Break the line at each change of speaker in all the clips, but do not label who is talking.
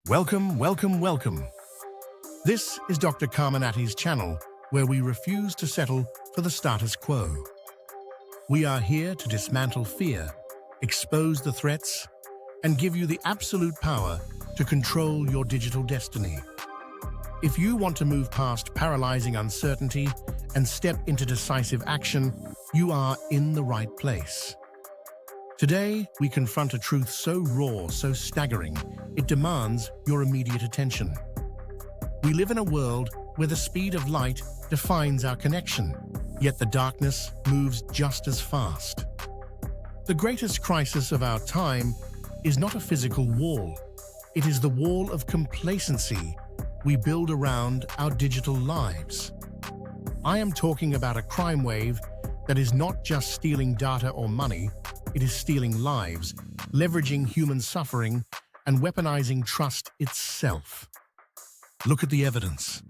Welcome, welcome, welcome. This is Dr. Carmenatty's channel, where we refuse to settle for the status quo. We are here to dismantle fear, expose the threats, and give you the absolute power to control your digital destiny. If you want to move past paralyzing uncertainty and step into decisive action, you are in the right place. Today, we confront a truth so raw, so staggering, it demands your immediate attention. We live in a world where the speed of light defines our connection, yet the darkness moves just as fast. The greatest crisis of our time is not a physical wall. It is the wall of complacency we build around our digital lives. I am talking about a crime wave that is not just stealing data or money, it is stealing lives, leveraging human suffering, and weaponizing trust itself. Look at the evidence.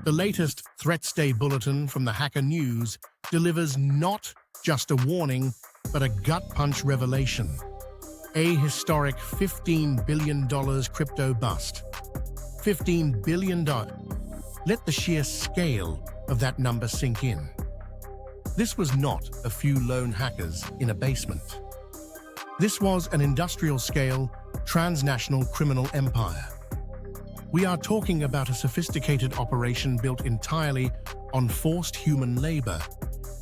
The latest Threatsday Bulletin from the Hacker News delivers not just a warning, but a gut-punch revelation. A historic $15 billion crypto bust. $15 billion. Let the sheer scale of that number sink in. This was not a few lone hackers in a basement. This was an industrial-scale, transnational criminal empire. We are talking about a sophisticated operation built entirely on forced human labor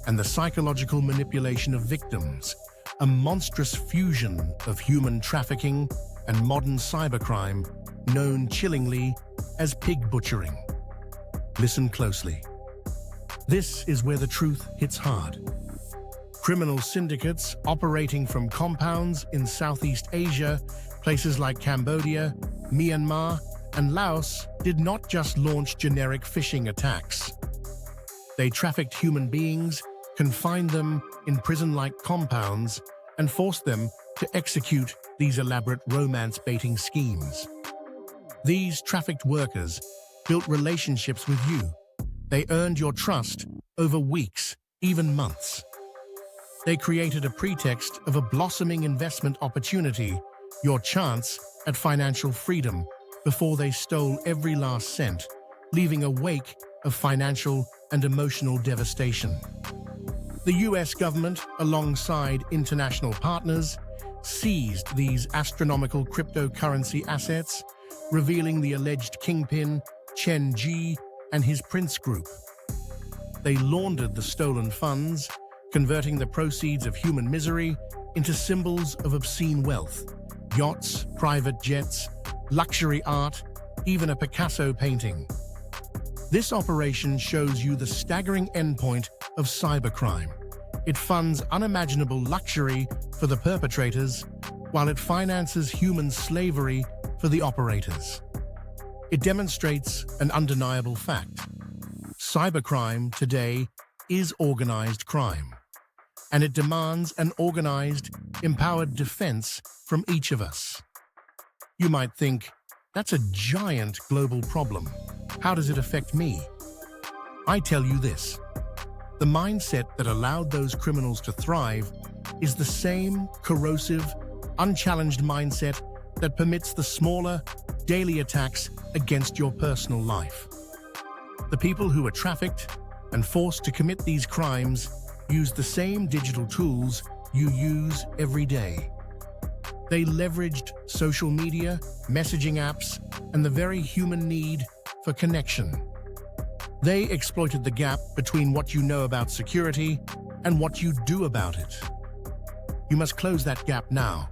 and the psychological manipulation of victims, a monstrous fusion of human trafficking and modern cybercrime known chillingly as pig butchering. Listen closely. This is where the truth hits hard. Criminal syndicates operating from compounds in Southeast Asia, places like Cambodia, Myanmar, and Laos did not just launch generic phishing attacks. They trafficked human beings, confined them in prison-like compounds, and forced them to execute these elaborate romance-baiting schemes. These trafficked workers built relationships with you. They earned your trust over weeks, even months. They created a pretext of a blossoming investment opportunity, your chance at financial freedom, before they stole every last cent, leaving a wake of financial and emotional devastation. The US government, alongside international partners, seized these astronomical cryptocurrency assets, revealing the alleged kingpin, Chen Ji, and his Prince Group. They laundered the stolen funds, converting the proceeds of human misery into symbols of obscene wealth: yachts, private jets, luxury art, even a Picasso painting. This operation shows you the staggering endpoint of cybercrime. It funds unimaginable luxury for the perpetrators, while it finances human slavery for the operators. It demonstrates an undeniable fact. Cybercrime today is organized crime, and it demands an organized, empowered defense from each of us. You might think, that's a giant global problem. How does it affect me? I tell you this. The mindset that allowed those criminals to thrive is the same corrosive, unchallenged mindset that permits the smaller, daily attacks against your personal life. The people who are trafficked and forced to commit these crimes use the same digital tools you use every day. They leveraged social media, messaging apps, and the very human need for connection. They exploited the gap between what you know about security and what you do about it. You must close that gap now.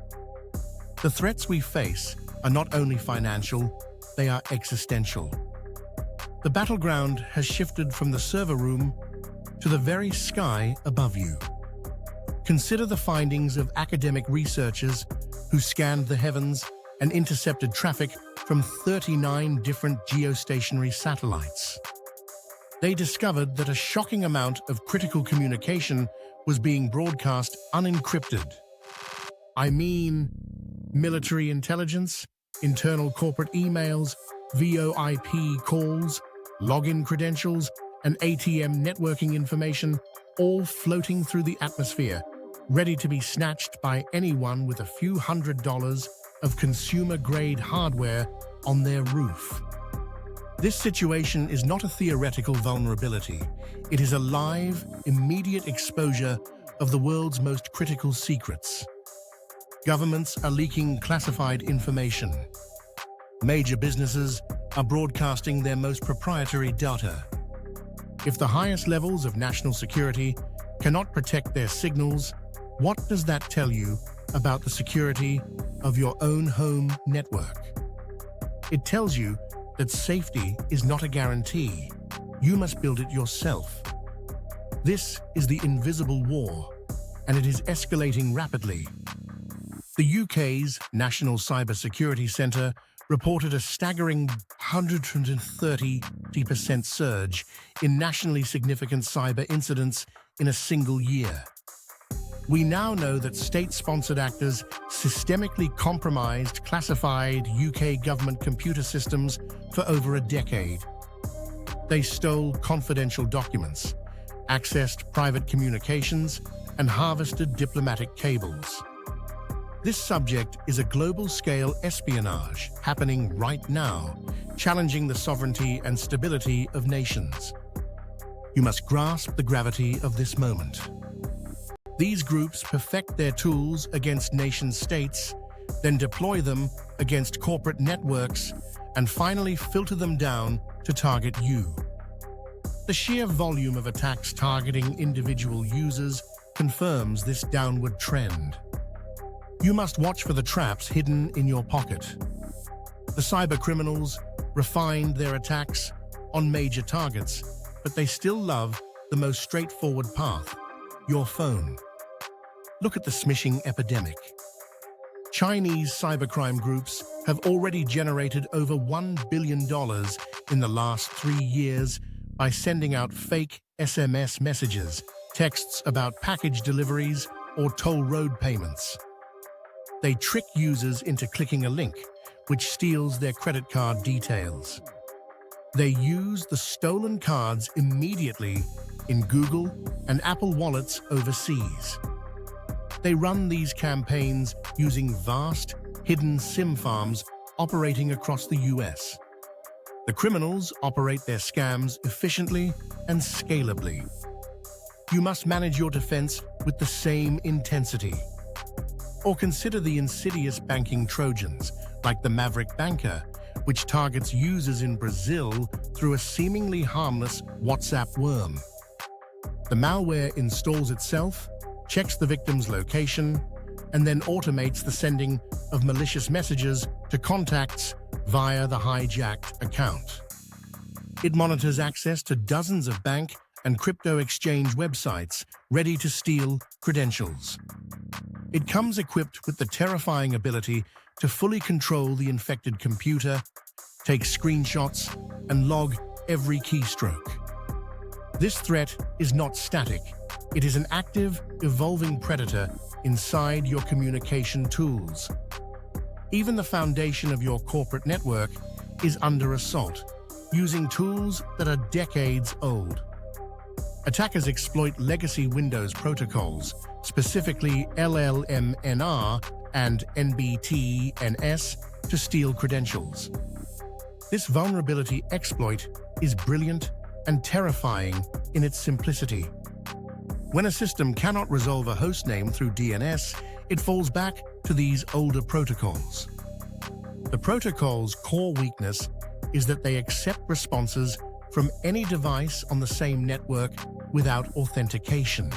The threats we face are not only financial, they are existential. The battleground has shifted from the server room to the very sky above you. Consider the findings of academic researchers who scanned the heavens and intercepted traffic from 39 different geostationary satellites. They discovered that a shocking amount of critical communication was being broadcast unencrypted. I mean, military intelligence, internal corporate emails, VoIP calls, login credentials, and ATM networking information, all floating through the atmosphere, ready to be snatched by anyone with a few $100 of consumer-grade hardware on their roof. This situation is not a theoretical vulnerability. It is a live, immediate exposure of the world's most critical secrets. Governments are leaking classified information. Major businesses are broadcasting their most proprietary data. If the highest levels of national security cannot protect their signals, what does that tell you about the security of your own home network? It tells you that safety is not a guarantee. You must build it yourself. This is the invisible war, and it is escalating rapidly. The UK's National Cybersecurity Centre reported a staggering 130% surge in nationally significant cyber incidents in a single year. We now know that state-sponsored actors systemically compromised classified UK government computer systems for over a decade. They stole confidential documents, accessed private communications, and harvested diplomatic cables. This subject is a global-scale espionage happening right now, challenging the sovereignty and stability of nations. You must grasp the gravity of this moment. These groups perfect their tools against nation-states, then deploy them against corporate networks, and finally filter them down to target you. The sheer volume of attacks targeting individual users confirms this downward trend. You must watch for the traps hidden in your pocket. The cybercriminals refined their attacks on major targets, but they still love the most straightforward path: your phone. Look at the smishing epidemic. Chinese cybercrime groups have already generated over $1 billion in the last 3 years by sending out fake SMS messages, texts about package deliveries, or toll road payments. They trick users into clicking a link, which steals their credit card details. They use the stolen cards immediately in Google and Apple wallets overseas. They run these campaigns using vast, hidden SIM farms operating across the US. The criminals operate their scams efficiently and scalably. You must manage your defense with the same intensity. Or consider the insidious banking Trojans, like the Maverick Banker, which targets users in Brazil through a seemingly harmless WhatsApp worm. The malware installs itself, checks the victim's location, and then automates the sending of malicious messages to contacts via the hijacked account. It monitors access to dozens of bank and crypto exchange websites ready to steal credentials. It comes equipped with the terrifying ability to fully control the infected computer, take screenshots, and log every keystroke. This threat is not static. It is an active, evolving predator inside your communication tools. Even the foundation of your corporate network is under assault, using tools that are decades old. Attackers exploit legacy Windows protocols, specifically LLMNR and NBTNS, to steal credentials. This vulnerability exploit is brilliant and terrifying in its simplicity. When a system cannot resolve a hostname through DNS, it falls back to these older protocols. The protocol's core weakness is that they accept responses from any device on the same network without authentication.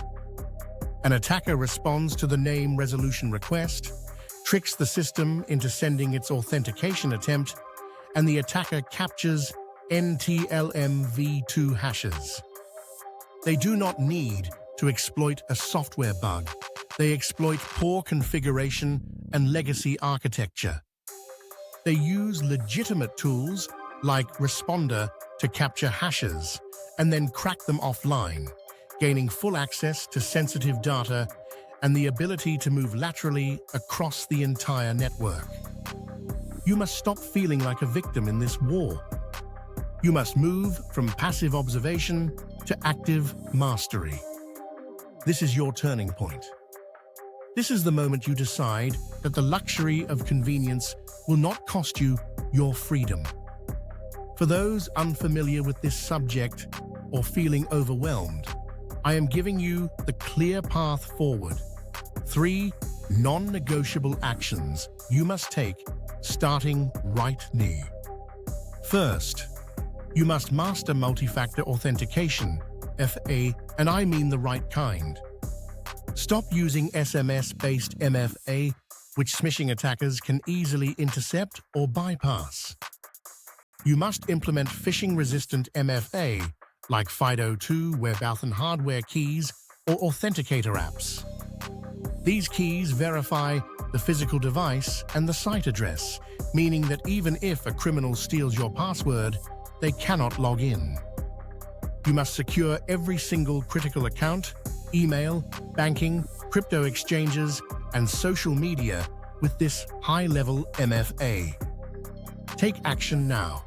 An attacker responds to the name resolution request, tricks the system into sending its authentication attempt, and the attacker captures NTLM-v2 hashes. They do not need to exploit a software bug. They exploit poor configuration and legacy architecture. They use legitimate tools like Responder to capture hashes and then crack them offline, gaining full access to sensitive data and the ability to move laterally across the entire network. You must stop feeling like a victim in this war. You must move from passive observation to active mastery. This is your turning point. This is the moment you decide that the luxury of convenience will not cost you your freedom. For those unfamiliar with this subject or feeling overwhelmed, I am giving you the clear path forward. 3 non-negotiable actions you must take starting right now. First, you must master multi-factor authentication, FA, and I mean the right kind. Stop using SMS-based MFA, which smishing attackers can easily intercept or bypass. You must implement phishing-resistant MFA, like FIDO2, web-authn hardware keys, or authenticator apps. These keys verify the physical device and the site address, meaning that even if a criminal steals your password, they cannot log in. You must secure every single critical account, email, banking, crypto exchanges, and social media with this high-level MFA. Take action now.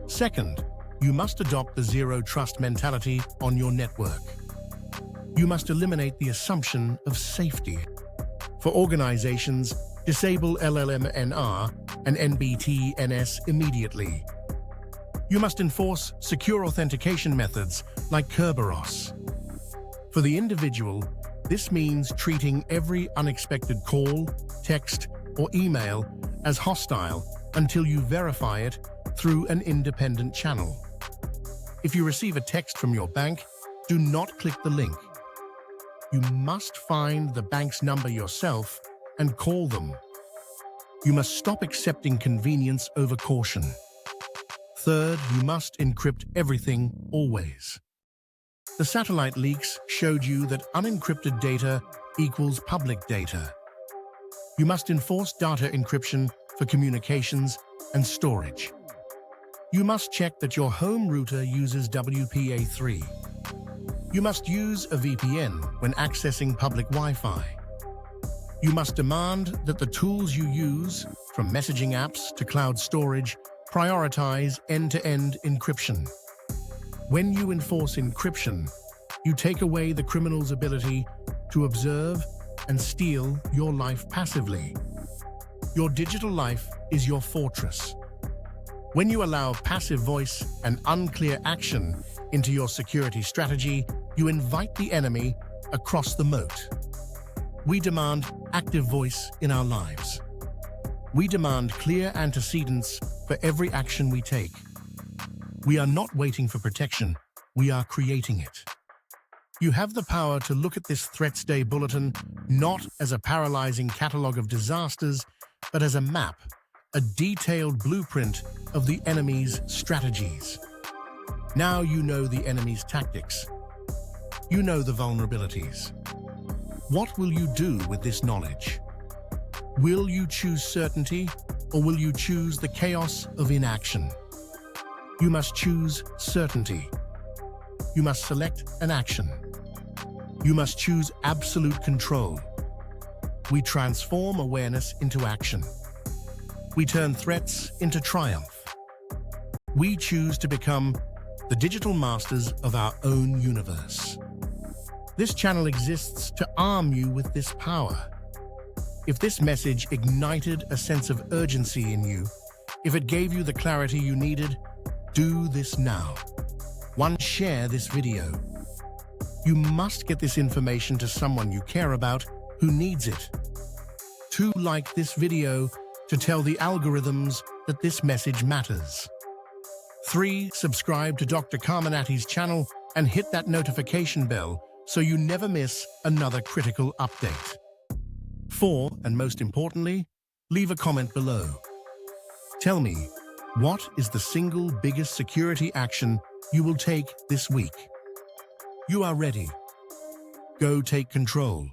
Second, you must adopt the zero-trust mentality on your network. You must eliminate the assumption of safety. For organizations, disable LLMNR and NBTNS immediately. You must enforce secure authentication methods like Kerberos. For the individual, this means treating every unexpected call, text, or email as hostile until you verify it through an independent channel. If you receive a text from your bank, do not click the link. You must find the bank's number yourself and call them. You must stop accepting convenience over caution. Third, you must encrypt everything always. The satellite leaks showed you that unencrypted data equals public data. You must enforce data encryption for communications and storage. You must check that your home router uses WPA3. You must use a VPN when accessing public Wi-Fi. You must demand that the tools you use, from messaging apps to cloud storage, prioritize end-to-end encryption. When you enforce encryption, you take away the criminal's ability to observe and steal your life passively. Your digital life is your fortress. When you allow passive voice and unclear action into your security strategy, you invite the enemy across the moat. We demand active voice in our lives. We demand clear antecedents for every action we take. We are not waiting for protection, we are creating it. You have the power to look at this Threatsday Bulletin not as a paralyzing catalog of disasters, but as a map, a detailed blueprint of the enemy's strategies. Now you know the enemy's tactics. You know the vulnerabilities. What will you do with this knowledge? Will you choose certainty, or will you choose the chaos of inaction? You must choose certainty. You must select an action. You must choose absolute control. We transform awareness into action. We turn threats into triumph. We choose to become the digital masters of our own universe. This channel exists to arm you with this power. If this message ignited a sense of urgency in you, if it gave you the clarity you needed, do this now. 1, share this video. You must get this information to someone you care about who needs it. 2, like this video to tell the algorithms that this message matters. 3, subscribe to Dr. Carmenatty's channel and hit that notification bell so you never miss another critical update. 4, and most importantly, leave a comment below. Tell me, what is the single biggest security action you will take this week? You are ready. Go take control.